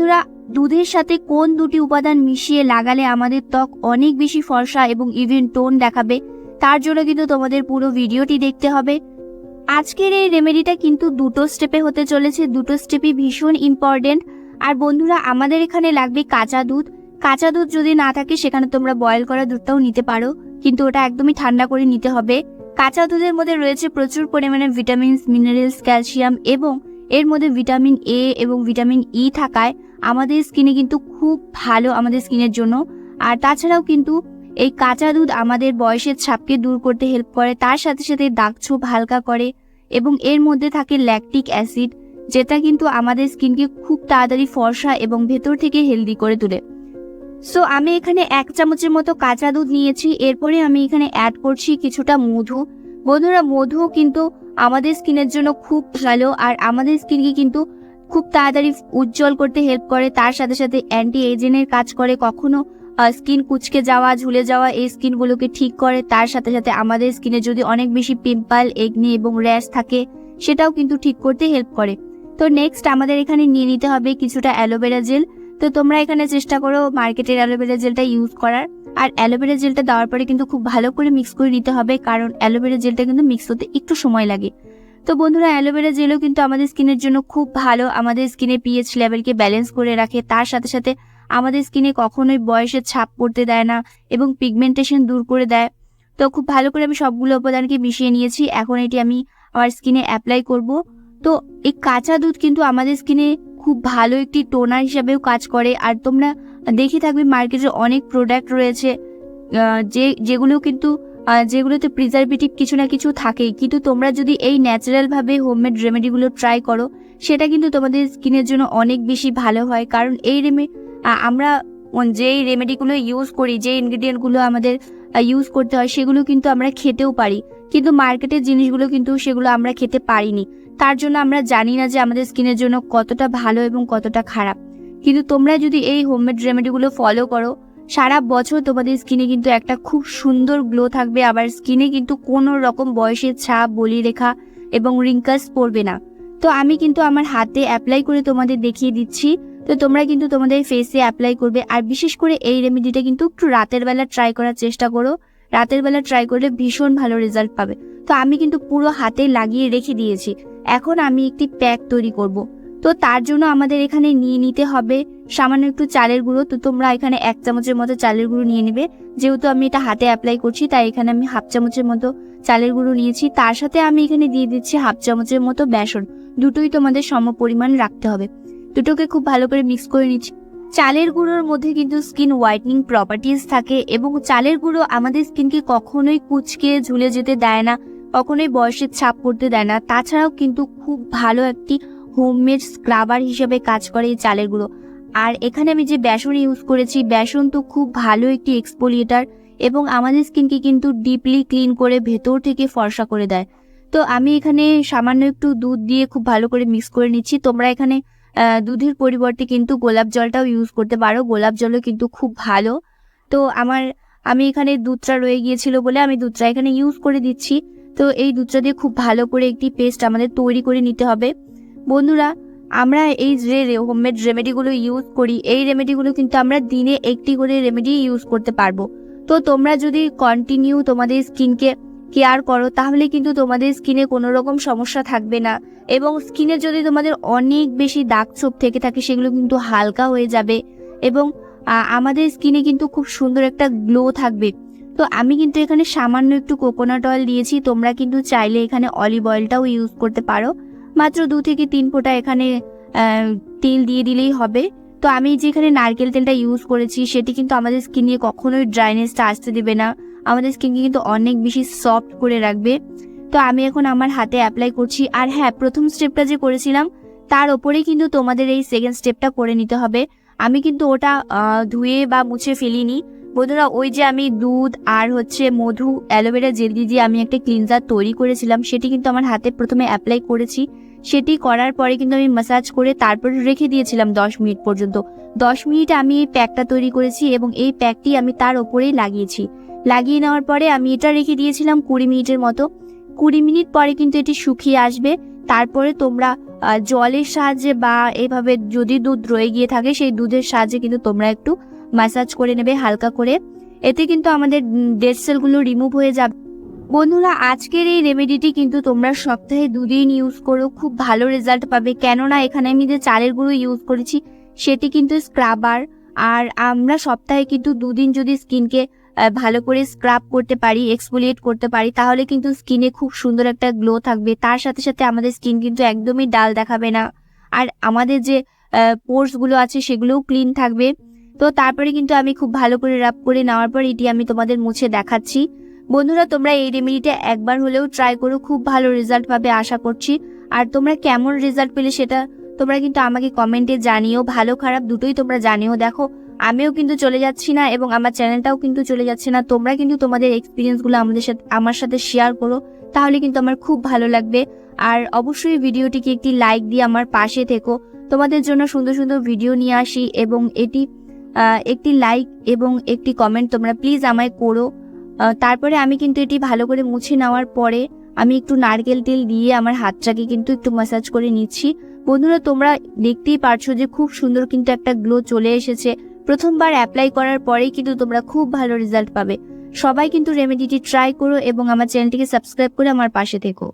বন্ধুরা, দুধের সাথে কোন দুটি উপাদান মিশিয়ে লাগালে আমাদের ত্বক অনেক বেশি ফর্সা এবং ইভেন টোন দেখাবে, তার জন্য কিন্তু তোমাদের পুরো ভিডিওটি দেখতে হবে। আজকের এই রেমেডিটা কিন্তু দুটো স্টেপে হতে চলেছে, দুটো স্টেপই ভীষণ ইম্পর্টেন্ট। আর বন্ধুরা, আমাদের এখানে লাগবে কাঁচা দুধ। কাঁচা দুধ যদি না থাকে সেখানে তোমরা বয়েল করা দুধটাও নিতে পারো, কিন্তু ওটা একদমই ঠান্ডা করে নিতে হবে। কাঁচা দুধের মধ্যে রয়েছে প্রচুর পরিমাণে ভিটামিনস, মিনারেলস, ক্যালসিয়াম এবং এর মধ্যে ভিটামিন এ এবং ভিটামিন ই থাকায় আমাদের স্কিনে কিন্তু খুব ভালো, আমাদের স্কিনের জন্য। আর তাছাড়াও কিন্তু এই কাঁচা দুধ আমাদের বয়সের ছাপকে দূর করতে হেল্প করে, তার সাথে সাথে দাগছোপ হালকা করে এবং এর মধ্যে থাকে ল্যাকটিক অ্যাসিড, যেটা কিন্তু আমাদের স্কিনকে খুব তাড়াতাড়ি ফর্সা এবং ভেতর থেকে হেলদি করে তোলে। সো আমি এখানে 1 চামচের মতো কাঁচা দুধ নিয়েছি। এরপরে আমি এখানে অ্যাড করছি কিছুটা মধু। বন্ধুরা, মধু কিন্তু আমাদের স্কিনের জন্য খুব ভালো আর আমাদের স্কিনকে কিন্তু খুব তাড়াতাড়ি উজ্জ্বল করতে হেল্প করে, তার সাথে সাথে অ্যান্টি এজেন্টের কাজ করে। কখনো স্কিন কুচকে যাওয়া, ঝুলে যাওয়া এই স্কিনগুলোকে ঠিক করে, তার সাথে সাথে আমাদের স্কিনে যদি অনেক বেশি পিম্পল, একনি এবং র্যাশ থাকে সেটাও কিন্তু ঠিক করতে হেল্প করে। তো নেক্সট আমাদের এখানে নিয়ে নিতে হবে কিছুটা অ্যালোভেরা জেল। তো তোমরা এখানে চেষ্টা করো মার্কেটের অ্যালোভেরা জেলটা ইউজ করার। আর অ্যালোভেরা জেলটা দেওয়ার পরে কিন্তু খুব ভালো করে মিক্স করে নিতে হবে, কারণ অ্যালোভেরা জেলটা কিন্তু মিক্স হতে একটু সময় লাগে। তো বন্ধুরা, অ্যালোভেরা জেলও কিন্তু আমাদের স্কিনের জন্য খুব ভালো, আমাদের স্কিনে পিএইচ লেভেলকে ব্যালেন্স করে রাখে, তার সাথে সাথে আমাদের স্কিনে কখনোই বয়সের ছাপ পড়তে দেয় না এবং পিগমেন্টেশন দূর করে দেয়। তো খুব ভালো করে আমি সবগুলো উপাদানকে মিশিয়ে নিয়েছি। এখন এটি আমি আমার স্কিনে অ্যাপ্লাই করব। তো এই কাঁচা দুধ কিন্তু আমাদের স্কিনে খুব ভালো একটি টোনার হিসাবেও কাজ করে। আর তোমরা দেখে থাকবে মার্কেটে অনেক প্রোডাক্ট রয়েছে যেগুলোতে প্রিজারভেটিভ কিছু না কিছু থাকেই, কিন্তু তোমরা যদি এই ন্যাচারাল ভাবে হোমমেড রেমেডিগুলো ট্রাই করো সেটা কিন্তু তোমাদের স্কিনের জন্য অনেক বেশি ভালো হয়। কারণ আমরা যেই রেমেডিগুলো ইউজ করি, যে ইনগ্রিডিয়েন্টগুলো আমাদের ইউজ করতে হয় সেগুলো কিন্তু আমরা খেতেও পারি, কিন্তু মার্কেটের জিনিসগুলো কিন্তু সেগুলো আমরা খেতে পারিনি। তার জন্য আমরা জানি না যে আমাদের স্কিনের জন্য কতটা ভালো এবং কতটা খারাপ। কিন্তু তোমরা যদি এই হোমমেড রেমেডিগুলো ফলো করো, সারা বছর তোমাদের স্কিনে কিন্তু একটা খুব সুন্দর গ্লো থাকবে, আবার স্কিনে কিন্তু কোনো রকম বয়সের ছাপ, বলিরেখা এবং রিঙ্কলস পড়বে না। তো আমি কিন্তু আমার হাতে অ্যাপ্লাই করে তোমাদের দেখিয়ে দিচ্ছি। তো তোমরা কিন্তু তোমাদের ফেসে অ্যাপ্লাই করবে। আর বিশেষ করে এই রেমেডিটা কিন্তু একটু রাতের বেলা ট্রাই করার চেষ্টা করো, রাতের বেলা ট্রাই করলে ভীষণ ভালো রেজাল্ট পাবে। তো আমি কিন্তু পুরো হাতে লাগিয়ে রেখে দিয়েছি। এখন আমি একটি প্যাক তৈরি করব। তো তার জন্য আমাদের এখানে নিয়ে নিতে হবে সামান্য একটু চালের গুঁড়ো। তো তোমরা এখানে 1 চামচের মতো চালের গুঁড়ো নিয়ে নেবে। যেহেতু আমি এটা হাতে অ্যাপ্লাই করছি তাই এখানে আমি 1/2 চামচের মতো চালের গুঁড়ো নিয়েছি। তার সাথে আমি এখানে দিয়ে দিচ্ছি 1/2 চামচের মতো বেসন। দুটোই তোমাদের সম পরিমাণ রাখতে হবে। দুটোকে খুব ভালো করে মিক্স করে নিচ্ছি। চালের গুঁড়োর মধ্যে কিন্তু স্কিন হোয়াইটনিং প্রপার্টিজ থাকে এবং চালের গুঁড়ো আমাদের স্কিনকে কখনোই কুচকে ঝুলে যেতে দেয় না, কখনোই বয়সের ছাপ পড়তে দেয় না। তাছাড়াও কিন্তু খুব ভালো একটি হোমমেড স্ক্রাবার হিসেবে কাজ করে এই চালের গুঁড়ো। আর এখানে আমি যে বেসন ইউজ করেছি, বেসন তো খুব ভালো একটি এক্সফোলিয়েটার এবং আমাদের স্কিনকে কিন্তু ডিপলি ক্লিন করে ভেতর থেকে ফর্সা করে দেয়। তো আমি এখানে সামান্য একটু দুধ দিয়ে খুব ভালো করে মিক্স করে নিচ্ছি। তোমরা এখানে দুধের পরিবর্তে কিন্তু গোলাপ জলটাও ইউজ করতে পারো, গোলাপ জলও কিন্তু খুব ভালো। তো আমি এখানে দুধটা রয়ে গিয়েছিল বলে আমি দুধটা এখানে ইউজ করে দিচ্ছি। তো এই দুধটা দিয়ে খুব ভালো করে একটি পেস্ট আমাদের তৈরি করে নিতে হবে। বন্ধুরা, আমরা এই যে হোমমেড রেমেডিগুলো ইউজ করি, এই রেমেডিগুলো কিন্তু আমরা দিনে একটি করে রেমেডি ইউজ করতে পারবো। তো তোমরা যদি কন্টিনিউ তোমাদের স্কিনকে কেয়ার করো তাহলে কিন্তু তোমাদের স্কিনে কোনো রকম সমস্যা থাকবে না এবং স্কিনে যদি তোমাদের অনেক বেশি দাগ ছোপ থেকে থাকে সেগুলো কিন্তু হালকা হয়ে যাবে এবং আমাদের স্কিনে কিন্তু খুব সুন্দর একটা গ্লো থাকবে। তো আমি কিন্তু এখানে সামান্য একটু কোকোনাট অয়েল দিয়েছি। তোমরা কিন্তু চাইলে এখানে অলিভ অয়েলটাও ইউজ করতে পারো। মাত্র 2 থেকে 3 ফোঁটা এখানে তেল দিয়ে দিলেই হবে। তো আমি যেখানে নারকেল তেলটা ইউজ করেছি সেটি কিন্তু আমাদের স্কিনে কখনোই ড্রাইনেসটা আসতে দেবে না, আমাদের স্কিনকে কিন্তু অনেক বেশি সফট করে রাখবে। তো আমি এখন আমার হাতে অ্যাপ্লাই করছি। আর হ্যাঁ, প্রথম স্টেপটা যে করেছিলাম তার ওপরেই কিন্তু তোমাদের এই সেকেন্ড স্টেপটা করে নিতে হবে। আমি কিন্তু ওটা ধুয়ে বা মুছে ফেলিনি। বন্ধুরা, ওই যে আমি দুধ আর মধু, অ্যালোভেরা জেল দিয়ে আমি একটা ক্লিনজার তৈরি করেছিলাম সেটি কিন্তু আমার হাতে প্রথমে অ্যাপ্লাই করেছি। সেটি করার পরে কিন্তু আমি ম্যাসাজ করে তারপরে রেখে দিয়েছিলাম 10 মিনিট পর্যন্ত। 10 মিনিট আমি এই প্যাকটা তৈরি করেছি এবং এই প্যাকটি আমি তার ওপরেই লাগিয়েছি। লাগিয়ে নেওয়ার পরে আমি এটা রেখে দিয়েছিলাম 20 মিনিটের মতো। 20 মিনিট পরে কিন্তু এটি শুকিয়ে আসবে। তারপরে তোমরা জলের সাহায্যে বা এভাবে যদি দুধ রয়ে গিয়ে থাকে সেই দুধের সাহায্যে কিন্তু তোমরা একটু ম্যাসাজ করে নেবে হালকা করে। এতে কিন্তু আমাদের ডেড সেলগুলো রিমুভ হয়ে যাবে। বন্ধুরা, আজকের এই রেমেডিটি কিন্তু তোমরা সপ্তাহে 2 দিন ইউজ করো, খুব ভালো রেজাল্ট পাবে। কেননা এখানে আমি যে চালের গুঁড়ো ইউজ করেছি সেটি কিন্তু স্ক্রাবার, আর আমরা সপ্তাহে কিন্তু 2 দিন যদি স্কিনকে ভালো করে স্ক্রাব করতে পারি, এক্সফোলিয়েট করতে পারি, তাহলে কিন্তু স্কিনে খুব সুন্দর একটা গ্লো থাকবে। তার সাথে সাথে আমাদের স্কিন কিন্তু একদমই ডাল দেখাবে না, আর আমাদের যে পোর্সগুলো আছে সেগুলোও ক্লিন থাকবে। তো তারপরে কিন্তু আমি খুব ভালো করে রাব করে নেওয়ার পর এটি আমি তোমাদের মুছে দেখাচ্ছি। বন্ধুরা, তোমরা এই রেমেডিটা একবার হলেও ট্রাই করো, খুব ভালো রেজাল্ট পাবে আশা করছি। আর তোমরা কেমন রেজাল্ট পেলে সেটা তোমরা কিন্তু আমাকে কমেন্টে জানিও, ভালো খারাপ দুটোই তোমরা জানিও। দেখো, আমিও কিন্তু চলে যাচ্ছি না এবং আমার চ্যানেলটাও কিন্তু চলে যাচ্ছে না। তোমরা কিন্তু তোমাদের এক্সপিরিয়েন্সগুলো আমার সাথে শেয়ার করো, তাহলে কিন্তু আমার খুব ভালো লাগবে। আর অবশ্যই ভিডিওটিকে একটি লাইক দিয়ে আমার পাশে থেকো। তোমাদের জন্য সুন্দর সুন্দর ভিডিও নিয়ে আসি, এবং এটি একটি লাইক এবং একটি কমেন্ট তোমরা প্লিজ আমায় করো। তারপরে আমি কিন্তু এটি ভালো করে মুছে নেওয়ার পরে আমি একটু নারকেল তেল দিয়ে আমার হাতটাকে কিন্তু একটু ম্যাসাজ করে নিচ্ছি। বন্ধুরা, তোমরা দেখতেই পারছো যে খুব সুন্দর কিন্তু একটা গ্লো চলে এসেছে। প্রথমবার অ্যাপ্লাই করার পরেই কিন্তু তোমরা খুব ভালো রেজাল্ট পাবে। সবাই কিন্তু রেমেডিটি ট্রাই করো এবং আমার চ্যানেলটিকে সাবস্ক্রাইব করে আমার পাশে থেকো।